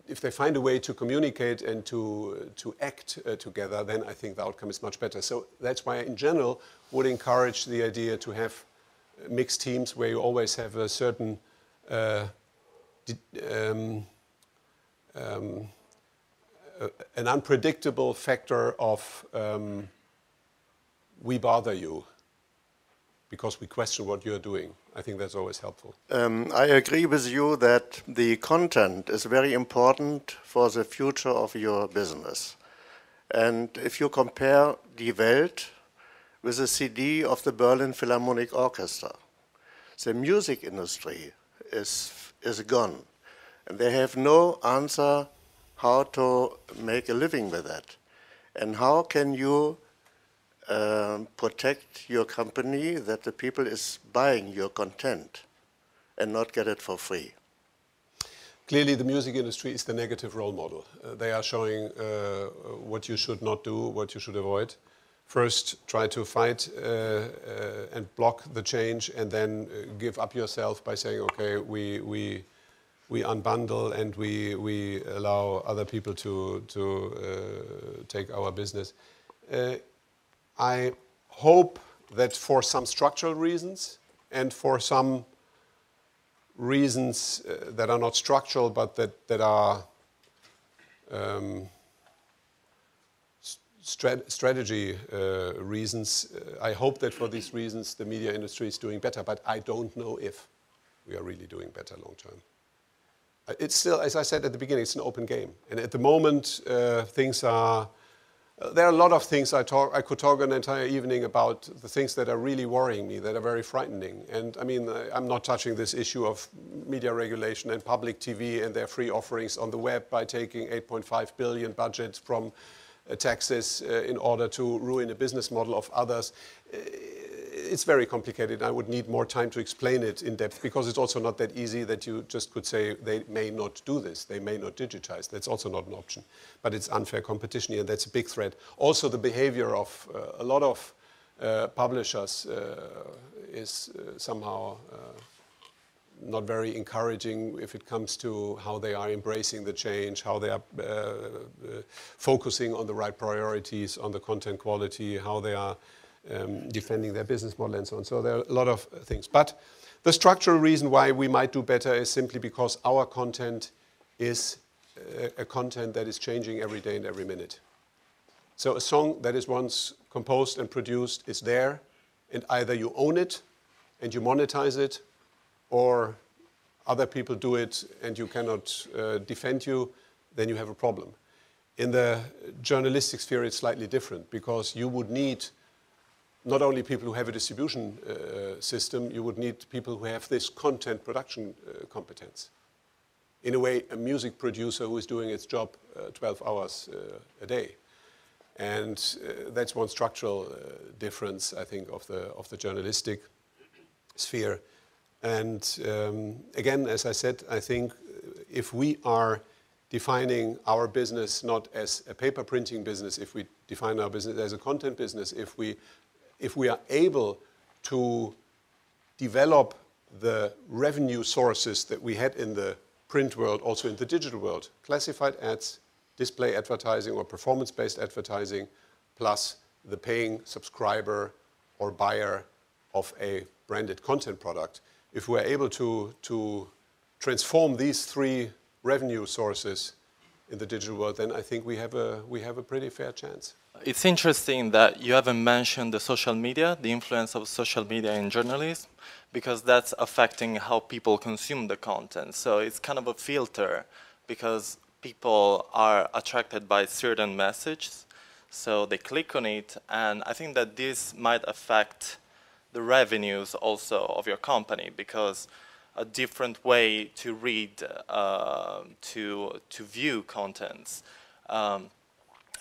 if they find a way to communicate and to act together, then I think the outcome is much better. So that's why I, in general, would encourage the idea to have mixed teams where you always have a certain an unpredictable factor of we bother you because we question what you're doing. I think that's always helpful. I agree with you that the content is very important for the future of your business. And if you compare Die Welt with the CD of the Berlin Philharmonic Orchestra, the music industry is gone. And they have no answer how to make a living with that. And how can you protect your company that the people is buying your content and not get it for free? Clearly, the music industry is the negative role model. They are showing what you should not do, what you should avoid. First, try to fight and block the change, and then give up yourself by saying, okay, we unbundle and we allow other people to take our business. I hope that for some structural reasons and for some reasons that are not structural but that are strategy reasons, I hope that for these reasons the media industry is doing better, but I don't know if. we are really doing better long term. It's still, as I said at the beginning, it's an open game. And at the moment, things are, there are a lot of things I could talk an entire evening about the things that are really worrying me, that are very frightening. And I mean, I'm not touching this issue of media regulation and public TV and their free offerings on the web by taking 8.5 billion budget from taxes in order to ruin a business model of others. It's very complicated. I would need more time to explain it in depth, because it's also not that easy that you just could say they may not do this, they may not digitize. That's also not an option. But it's unfair competition here, and that's a big threat. Also, the behavior of a lot of publishers is somehow not very encouraging if it comes to how they are embracing the change, how they are focusing on the right priorities, on the content quality, how they are defending their business model and so on. So there are a lot of things. But the structural reason why we might do better is simply because our content is a content that is changing every day and every minute. So a song that is once composed and produced is there, and either you own it and you monetize it, or other people do it and you cannot defend you, then you have a problem. In the journalistic sphere, it's slightly different, because you would need not only people who have a distribution system, you would need people who have this content production competence. In a way, a music producer who is doing its job 12 hours a day. And that's one structural difference, I think, of the journalistic sphere. And again, as I said, I think if we are defining our business not as a paper printing business, if we define our business as a content business, if we are able to develop the revenue sources that we had in the print world, also in the digital world, classified ads, display advertising or performance-based advertising, plus the paying subscriber or buyer of a branded content product. If we're able to transform these three revenue sources in the digital world, then I think we have a pretty fair chance. It's interesting that you haven't mentioned the social media, the influence of social media in journalism, because that's affecting how people consume the content. So it's kind of a filter, because people are attracted by certain messages, so they click on it, and I think that this might affect the revenues also of your company, because a different way to read, to view contents,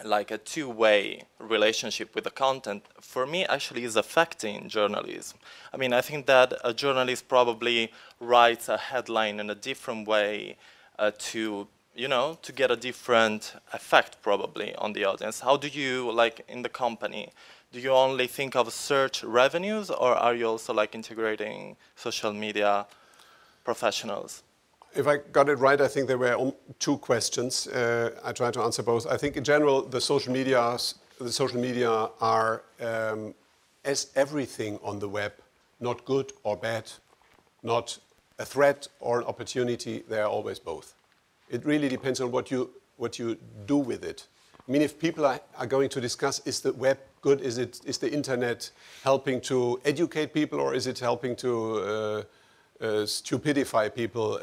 like a two-way relationship with the content, for me actually is affecting journalism. I mean, I think that a journalist probably writes a headline in a different way to get a different effect probably on the audience. How do you, like in the company, do you only think of search revenues, or are you also like integrating social media professionals? If I got it right, I think there were two questions. I try to answer both. I think in general, the social media are, as everything on the web, not good or bad, not a threat or an opportunity. They are always both. It really depends on what you do with it. I mean, if people are going to discuss, is the web good? Is the internet helping to educate people, or is it helping to stupidify people?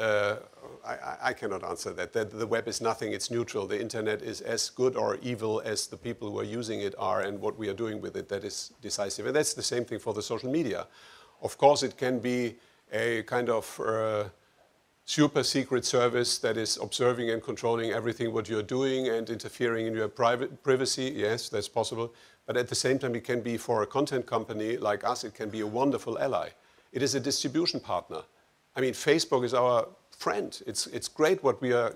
I cannot answer that. The web is nothing, it's neutral. The internet is as good or evil as the people who are using it are, and what we are doing with it, that is decisive. And that's the same thing for the social media. Of course, it can be a kind of super secret service that is observing and controlling everything what you're doing and interfering in your privacy. Yes, that's possible. But at the same time, it can be, for a content company like us, it can be a wonderful ally. It is a distribution partner. I mean, Facebook is our friend. It's great what we are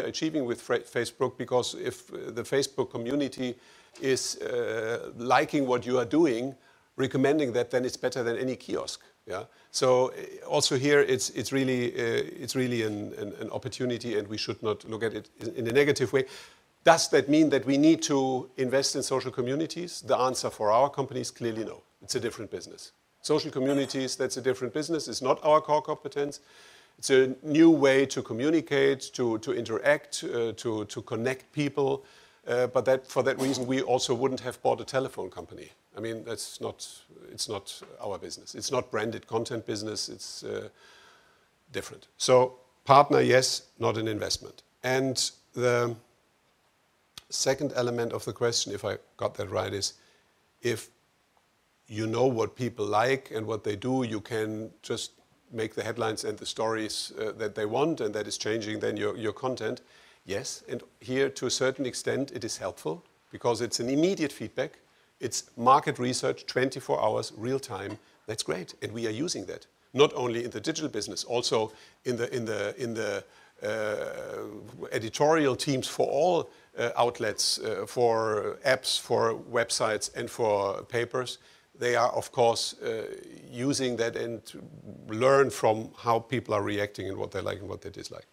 achieving with Facebook, because if the Facebook community is liking what you are doing, recommending that, then it's better than any kiosk. Yeah. So also here, it's really an opportunity, and we should not look at it in a negative way. Does that mean that we need to invest in social communities? The answer for our company is clearly no. It's a different business. Social communities, that's a different business. It's not our core competence. It's a new way to communicate, to interact, to connect people. But for that reason, we also wouldn't have bought a telephone company. I mean, it's not our business. It's not branded content business. different. So partner, yes, not an investment. And the second element of the question, if I got that right, is if you know what people like and what they do, you can just make the headlines and the stories that they want, and that is changing then your content. Yes, and here to a certain extent it is helpful because it's an immediate feedback. It's market research, 24 hours, real time. That's great, and we are using that. Not only in the digital business, also in the editorial teams for all outlets, for apps, for websites, and for papers. They are, of course, using that and learn from how people are reacting and what they like and what they dislike.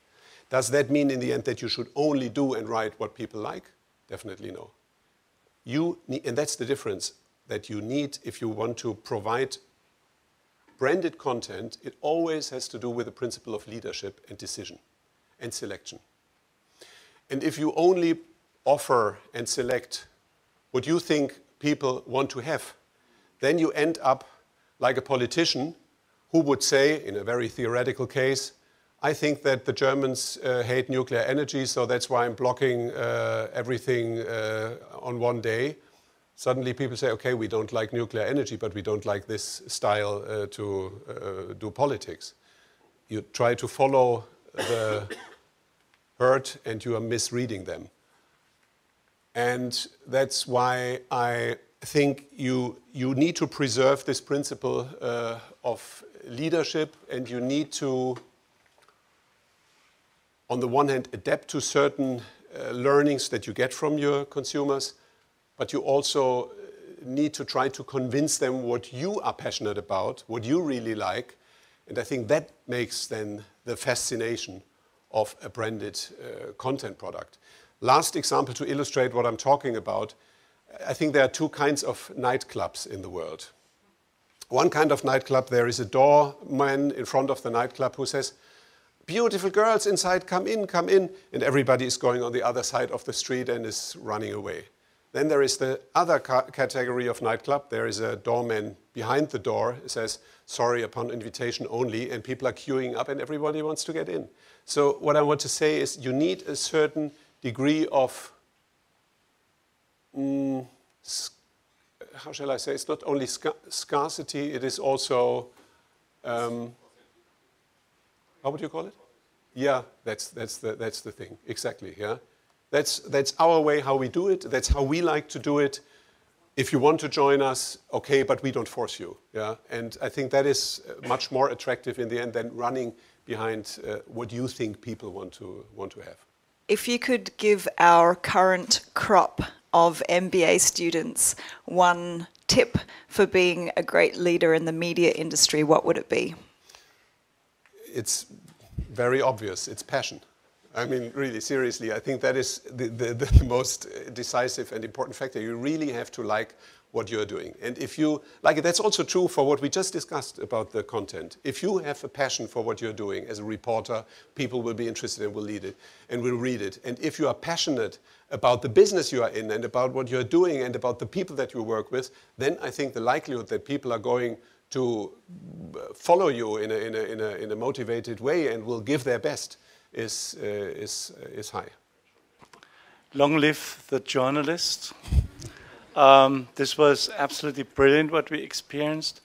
Does that mean in the end that you should only do and write what people like? Definitely no. You need, and that's the difference that you need if you want to provide branded content. It always has to do with the principle of leadership and decision and selection. And if you only offer and select what you think people want to have, then you end up like a politician who would say, in a very theoretical case, I think that the Germans hate nuclear energy, so that's why I'm blocking everything on one day. Suddenly people say, okay, we don't like nuclear energy, but we don't like this style to do politics. You try to follow the herd and you are misreading them. And that's why I think you need to preserve this principle of leadership, and you need to, on the one hand, adapt to certain learnings that you get from your consumers, but you also need to try to convince them what you are passionate about, what you really like, and I think that makes then the fascination of a branded content product. Last example to illustrate what I'm talking about, I think there are two kinds of nightclubs in the world. One kind of nightclub, there is a doorman in front of the nightclub who says, beautiful girls inside, come in, and everybody is going on the other side of the street and is running away. Then there is the other category of nightclub. There is a doorman behind the door who says, sorry, upon invitation only, and people are queuing up and everybody wants to get in. So what I want to say is you need a certain degree of, how shall I say, it's not only scarcity, it is also, how would you call it? Yeah, that's the thing, exactly, yeah. That's our way how we do it, that's how we like to do it. If you want to join us, okay, but we don't force you, yeah. And I think that is much more attractive in the end than running behind what you think people want to have. If you could give our current crop of MBA students one tip for being a great leader in the media industry, what would it be? It's very obvious. It's passion. I mean, really, seriously, I think that is the most decisive and important factor. You really have to like what you're doing. And if you like it, that's also true for what we just discussed about the content. If you have a passion for what you're doing as a reporter, people will be interested and will read it. And if you are passionate about the business you are in and about what you're doing and about the people that you work with, then I think the likelihood that people are going to follow you in a motivated way and will give their best is high. Long live the journalist. This was absolutely brilliant what we experienced.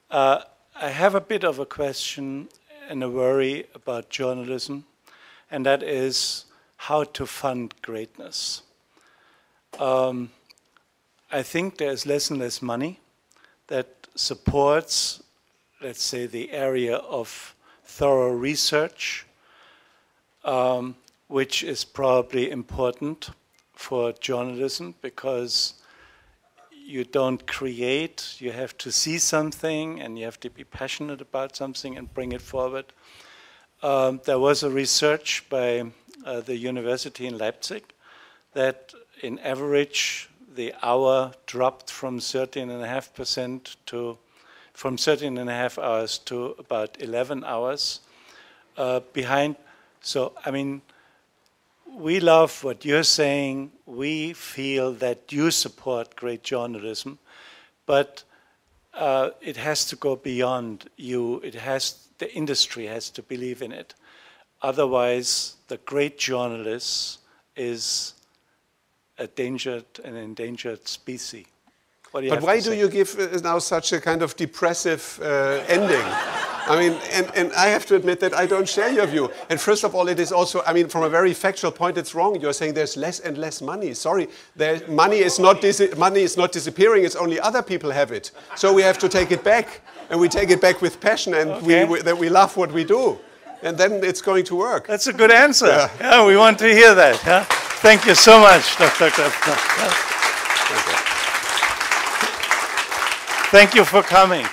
I have a bit of a question and a worry about journalism, and that is how to fund greatness. I think there's less and less money that supports, let's say, the area of thorough research, which is probably important for journalism because you don't create, you have to see something and you have to be passionate about something and bring it forward. There was a research by the university in Leipzig that in average the hour dropped from 13.5% to from 13.5 hours to about 11 hours behind. So, I mean, we love what you're saying. We feel that you support great journalism, but it has to go beyond you. the industry has to believe in it. Otherwise, the great journalist is an endangered species. But why do you give now such a kind of depressive ending? I mean, and I have to admit that I don't share your view. And first of all, it is also, I mean, from a very factual point, it's wrong. You're saying there's less and less money. Sorry, money is not disappearing. It's only other people have it. So we have to take it back, and we take it back with passion, and that we love what we do, and then it's going to work. That's a good answer. Yeah, we want to hear that. Yeah? Thank you so much, Dr. Döpfner. Thank you for coming.